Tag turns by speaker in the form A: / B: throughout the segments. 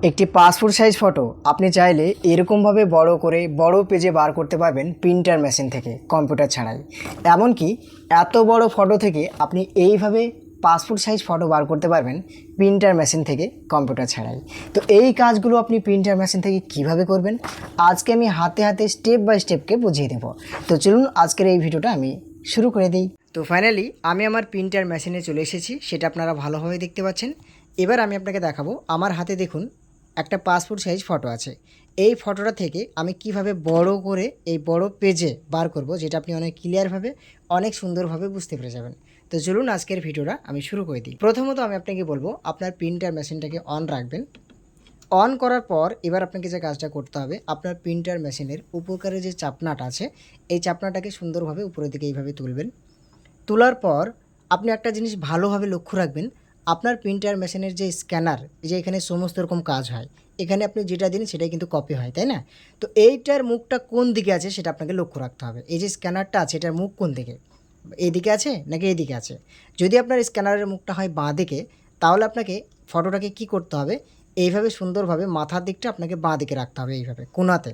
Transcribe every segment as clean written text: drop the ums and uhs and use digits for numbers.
A: একটি passport size photo আপনি চাইলে এরকমভাবে বড় করে বড় পেজে বার করতে পারবেন প্রিন্টার মেশিন থেকে, কম্পিউটার ছাড়াই। এমনকি এত বড় ফটো থেকে আপনি এইভাবে পাসপোর্ট সাইজ ফটো বার করতে পারবেন প্রিন্টার মেশিন থেকে, কম্পিউটার ছাড়াই। তো এই কাজগুলো আপনি প্রিন্টার মেশিন থেকে কিভাবে করবেন আজকে আমি হাতে হাতে স্টেপ বাই স্টেপকে বুঝিয়ে দেব। তো চলুন আজকের এই ভিডিওটা আমি শুরু করে দিই। তো ফাইনালি আমি আমার প্রিন্টার মেশিনে চলে এসেছি, সেটা আপনারা ভালোভাবে দেখতে পাচ্ছেন। এবার আমি আপনাকে দেখাবো, আমার হাতে দেখুন একটা পাসপোর্ট সাইজ ফটো আছে। এই ফটোটা থেকে আমি কিভাবে বড় করে এই বড় পেজে বার করব, যেটা আপনি অনেক ক্লিয়ারভাবে অনেক সুন্দরভাবে বুঝতে পেরে যাবেন। তো চলুন আজকের ভিডিওটা আমি শুরু করে দিই। প্রথমত আমি আপনাকে বলবো আপনার প্রিন্টার মেশিনটাকে অন রাখবেন। অন করার পর এবার আপনাকে যে কাজটা করতে হবে, আপনার প্রিন্টার মেশিনের উপকারে যে চাপনাটা আছে এই চাপনাটাকে সুন্দরভাবে উপরের দিকে এইভাবে তুলবেন। তোলার পর আপনি একটা জিনিস ভালোভাবে লক্ষ্য রাখবেন, আপনার প্রিন্টার মেশিনের যে স্ক্যানার, যে এখানে সমস্ত রকম কাজ হয়, এখানে আপনি যেটা দিন সেটাই কিন্তু কপি হয়, তাই না? তো এইটার মুখটা কোন দিকে আছে সেটা আপনাকে লক্ষ্য রাখতে হবে। এই যে স্ক্যানারটা আছে এটার মুখ কোন দিকে, এইদিকে আছে নাকি এইদিকে আছে? যদি আপনার স্ক্যানারের মুখটা হয় বাঁ দিকে, তাহলে আপনাকে ফটোটাকে কি করতে হবে, এইভাবে সুন্দরভাবে মাথার দিকটা আপনাকে বাঁ দিকে রাখতে হবে, এইভাবে কোণাতে।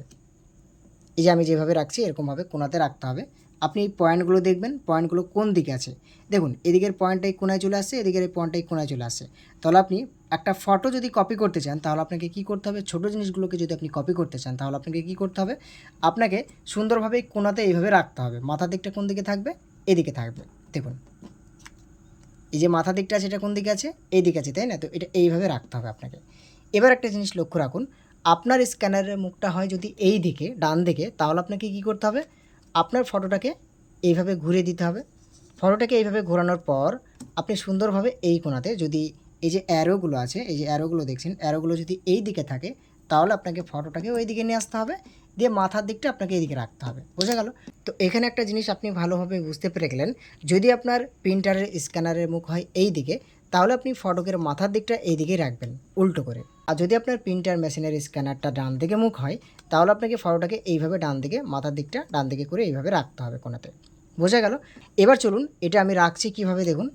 A: এই যে আমি যেভাবে রাখছি এরকমভাবে কোণাতে রাখতে হবে। আপনি এই পয়েন্টগুলো দেখবেন, পয়েন্টগুলো কোন দিকে আছে। দেখুন এদিকের পয়েন্টটাই কোণায় চলে আসছে, এদিকের এই পয়েন্টটাই কোণায় চলে আসছে। তাহলে আপনি একটা ফটো যদি কপি করতে চান তাহলে আপনাকে কী করতে হবে, ছোটো জিনিসগুলোকে যদি আপনি কপি করতে চান তাহলে আপনাকে কী করতে হবে, আপনাকে সুন্দরভাবে এই কোণাতে এইভাবে রাখতে হবে। মাথার দিকটা কোন দিকে থাকবে, এদিকে থাকবে। দেখুন এই যে মাথার দিকটা আছে এটা কোন দিকে আছে, এই দিকে আছে, তাই না? তো এটা এইভাবে রাখতে হবে আপনাকে। এবার একটা জিনিস লক্ষ্য রাখুন, আপনার স্ক্যানারের মুখটা হয় যদি এই দিকে ডান দিকে, তাহলে আপনাকে কী করতে হবে, আপনার ফটোটাকে এইভাবে ঘুরিয়ে দিতে হবে। ফটোটাকে এইভাবে ঘোরানোর পর আপনি সুন্দরভাবে এই কোণাতে, যদি এই যে অ্যারোগুলো আছে, এই যে অ্যারোগুলো দেখছেন, অ্যারোগুলো যদি এই দিকে থাকে তাহলে আপনাকে ফটোটাকে ওই দিকে নিয়ে আসতে হবে, দিয়ে মাথার দিকটা আপনাকে এইদিকে রাখতে হবে। বোঝা গেল? তো এখানে একটা জিনিস আপনি ভালোভাবে বুঝতে পেরে গেলেন, যদি আপনার প্রিন্টারের স্ক্যানারের মুখ হয় এই দিকে, তাহলে আপনি ফটকের মাথার দিকটা এই দিকেই রাখবেন উল্টো করে। আর যদি আপনার প্রিন্টার মেশিনের স্ক্যানারটা ডান দিকে মুখ হয়, তাহলে আপনাকে ফটোটাকে এইভাবে ডান দিকে, মাথার দিকটা ডান দিকে করে এইভাবে রাখতে হবে কোণাতে। বোঝা গেল? এবার চলুন এটা আমি রাখছি কিভাবে দেখুন।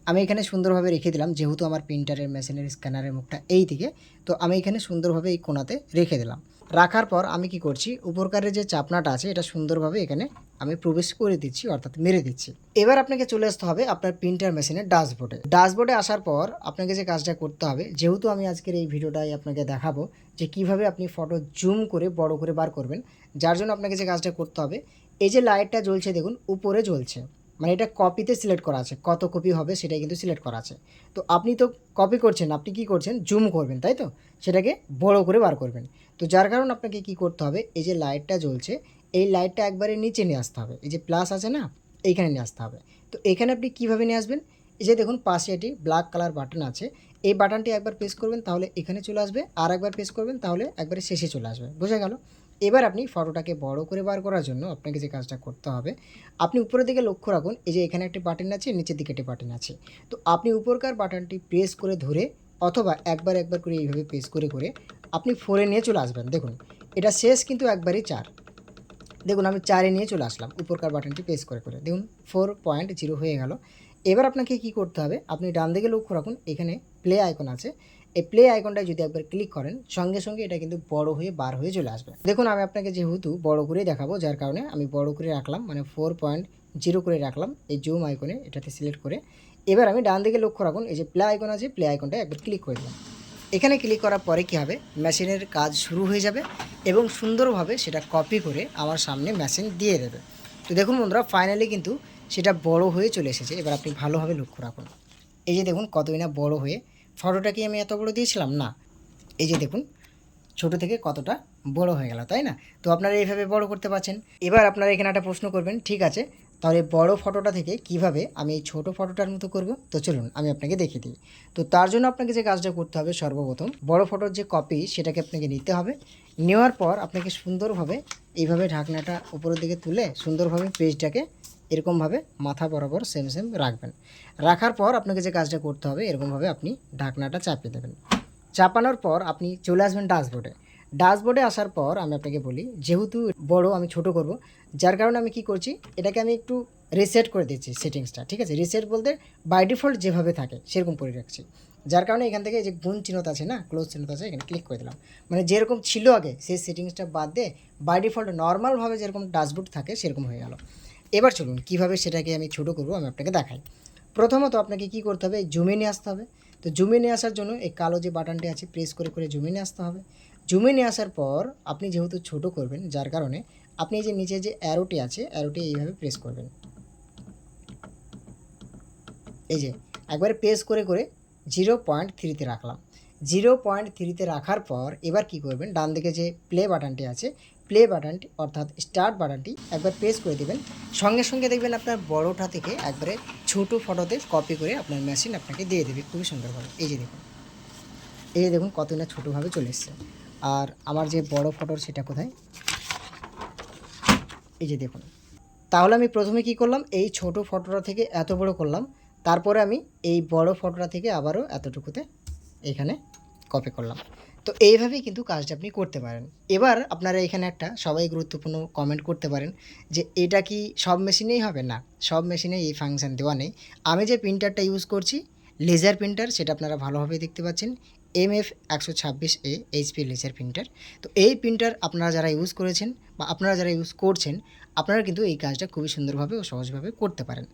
A: আমি এখানে সুন্দরভাবে রেখে দিলাম, যেহেতু আমার প্রিন্টারের মেশিনের স্ক্যানারের মুখটা এই দিকে, তো আমি এখানে সুন্দরভাবে এই কোণাতে রেখে দিলাম। রাখার পর আমি কি করছি, উপরকারের যে চাপনাটা আছে এটা সুন্দরভাবে এখানে আমি প্রবেশ করে দিচ্ছি, অর্থাৎ মেরে দিচ্ছি। এবার আপনাকে চলে আসতে হবে আপনার প্রিন্টার মেশিনের ড্যাশবোর্ডে। ড্যাশবোর্ডে আসার পর আপনাকে যে কাজটা করতে হবে, যেহেতু আমি আজকের এই ভিডিওটাই আপনাকে দেখাবো যে কিভাবে আপনি ফটো জুম করে বড় করে বার করবেন, যার জন্য আপনাকে যে কাজটা করতে হবে, এই যে লাইটটা জ্বলছে দেখুন উপরে জ্বলছে, মানে এটা কপিতে সিলেক্ট করা আছে, কত কপি হবে সেটাই কিন্তু সিলেক্ট করা আছে। তো আপনি তো কপি করছেন, আপনি কি করছেন, জুম করবেন, তাই তো? সেটাকে বড় করে বার করবেন। তো যার কারণে আপনাকে কি করতে হবে, এই যে লাইটটা জ্বলছে এই লাইটটা একবারে নিচে নিয়ে আসতে হবে, এই যে প্লাস আছে না, এইখানে নিয়ে আসতে হবে। তো এখানে আপনি কীভাবে নিয়ে আসবেন, এই যে দেখুন পাশে এটি ব্ল্যাক কালার বাটন আছে, এই বাটনটি একবার প্রেস করবেন তাহলে এখানে চলে আসবে, আর একবার প্রেস করবেন তাহলে একবারে শেষে চলে আসবে। বোঝা গেল? এবার আপনি ফটোটাকে বড় করে বার করার জন্য আপনাকে যে কাজটা করতে হবে, আপনি উপরের দিকে লক্ষ্য রাখুন, এই যে এখানে একটি বাটন আছে, নিচের দিকে একটি বাটন আছে। তো আপনি উপরকার বাটনটি প্রেস করে ধরে, অথবা একবার একবার করে এইভাবে প্রেস করে করে আপনি 4-এ নিয়ে চলে আসবেন। দেখুন এটা শেষ কিন্তু একবারই 4। দেখুন আমি 4-এ নিয়ে চলে আসলাম উপরকার বাটনটি প্রেস করে করে, দেখুন 4.0 হয়ে গেল। এবার আপনাকে কি করতে হবে, আপনি ডান দিকে লক্ষ্য রাখুন, এখানে প্লে আইকন আছে, এই প্লে আইকনটায় যদি একবার ক্লিক করেন সঙ্গে সঙ্গে এটা কিন্তু বড় হয়ে বার হয়ে চলে আসবে। দেখুন আমি আপনাকে যেহেতু বড় করেই দেখাবো, যার কারণে আমি বড় করে রাখলাম, মানে 4.0 করে রাখলাম এই জুম আইকনে, এটাতে সিলেক্ট করে। এবার আমি ডান দিকে লক্ষ্য রাখুন, এই যে প্লে আইকন আছে, প্লে আইকনটায় একবার ক্লিক করে দিলাম। এখানে ক্লিক করার পরে কী হবে, মেশিনের কাজ শুরু হয়ে যাবে এবং সুন্দরভাবে সেটা কপি করে আমার সামনে মেশিন দিয়ে দেবে। তো দেখুন বন্ধুরা, ফাইনালি কিন্তু সেটা বড় হয়ে চলে এসেছে। এবার আপনি ভালোভাবে লক্ষ্য রাখুন, এই যে দেখুন কতই না বড় হয়ে, ফটোটা কি আমি এত বড় দিয়েছিলাম না, এই যে দেখুন ছোটো থেকে কতটা বড় হয়ে গেল, তাই না? তো আপনারা এইভাবে বড় করতে পারছেন। এবার আপনারা এখানে একটা প্রশ্ন করবেন, ঠিক আছে তাহলে বড় ফটোটা থেকে কিভাবে আমি এই ছোটো ফটোটার মতো করব? তো চলুন আমি আপনাকে দেখিয়ে দিই। তো তার জন্য আপনাকে যে কাজটা করতে হবে, সর্বপ্রথম বড় ফটোর যে কপি সেটাকে আপনাকে নিতে হবে। নেওয়ার পর আপনাকে সুন্দরভাবে এইভাবে ঢাকনাটা উপরের দিকে তুলে সুন্দরভাবে পেজটাকে এরকমভাবে মাথা বরাবর সেম সেম রাখবেন। রাখার পর আপনাকে যে কাজটা করতে হবে, এরকমভাবে আপনি ঢাকনাটা চাপিয়ে দেবেন। চাপানোর পর আপনি চলে আসবেন ড্যাশবোর্ডে। ড্যাশবোর্ডে আসার পর আমি আপনাকে বলি, যেহেতু বড় আমি ছোট করব, যার কারণে আমি কি করছি, এটাকে আমি একটু রিসেট করে দিচ্ছি সেটিংসটা। ঠিক আছে, রিসেট বলতে বাই ডিফল্ট যেভাবে থাকে সেরকম করে রাখছি। যার কারণে এখান থেকে এই যে গুণ চিহ্নতা আছে না, ক্লোজ চিহ্নতা আছে, এখানে ক্লিক করে দিলাম। মানে যেরকম ছিল আগে সেই সেটিংসটা বাদ দিয়ে বাই ডিফল্ট নর্মালভাবে যেরকম ড্যাশবোর্ড থাকে সেরকম হয়ে গেল। এবার চলুন কীভাবে সেটাকে আমি ছোটো করবো আমি আপনাকে দেখাই। প্রথমত আপনাকে কী করতে হবে, জুমে নিয়ে আসতে হবে। তো জুমে নিয়ে আসার জন্য এই কালো যে বাটনটি আছে প্রেস করে করে জুমে নিয়ে আসতে হবে। জুমে নিয়ে আসার পর আপনি যেহেতু ছোটো করবেন, যার কারণে আপনি এই যে নিচে যে অ্যারোটি আছে অ্যারোটি এইভাবে প্রেস করবেন। এই যে একবারে প্রেস করে করে 0.3-তে রাখলাম। 0.3-তে রাখার পর এবার কি করবেন, ডান দিকে যে প্লে বাটনটি আছে প্লে বাটনটি অর্থাৎ স্টার্ট বাটনটি একবার প্রেস করে দেবেন। সঙ্গে সঙ্গে দেখবেন আপনার বড়োটা থেকে একবারে ছোটো ফটোতে কপি করে আপনার মেশিন আপনাকে দিয়ে দেবে খুবই সুন্দরভাবে। এই যে দেখুন, এই যে দেখুন কত না ছোটোভাবে চলে এসছে। আর আমার যে বড় ফটোর সেটা কোথায়, এই যে দেখুন। তাহলে আমি প্রথমে কি করলাম, এই ছোট ফটোটা থেকে এত বড় করলাম, তারপরে আমি এই বড় ফটোটা থেকে আবারও এতটুকুতে এখানে কপি করলাম। তো এইভাবেই কিন্তু কাজটা আপনি করতে পারেন। এবার আপনারা এখানে একটা সবাই গুরুত্বপূর্ণ কমেন্ট করতে পারেন যে এটা কি সব মেশিনেই হবে? না, সব মেশিনে এই ফাংশান দেওয়া নেই। আমি যে প্রিন্টারটা ইউজ করছি লেজার প্রিন্টার, সেটা আপনারা ভালোভাবে দেখতে পাচ্ছেন, MF126A HP লেজার প্রিন্টার। তো এই প্রিন্টার আপনারা যারা ইউজ করেছেন বা আপনারা যারা ইউজ করছেন, আপনারা কিন্তু এই কাজটা খুবই সুন্দরভাবে ও সহজভাবে করতে পারেন।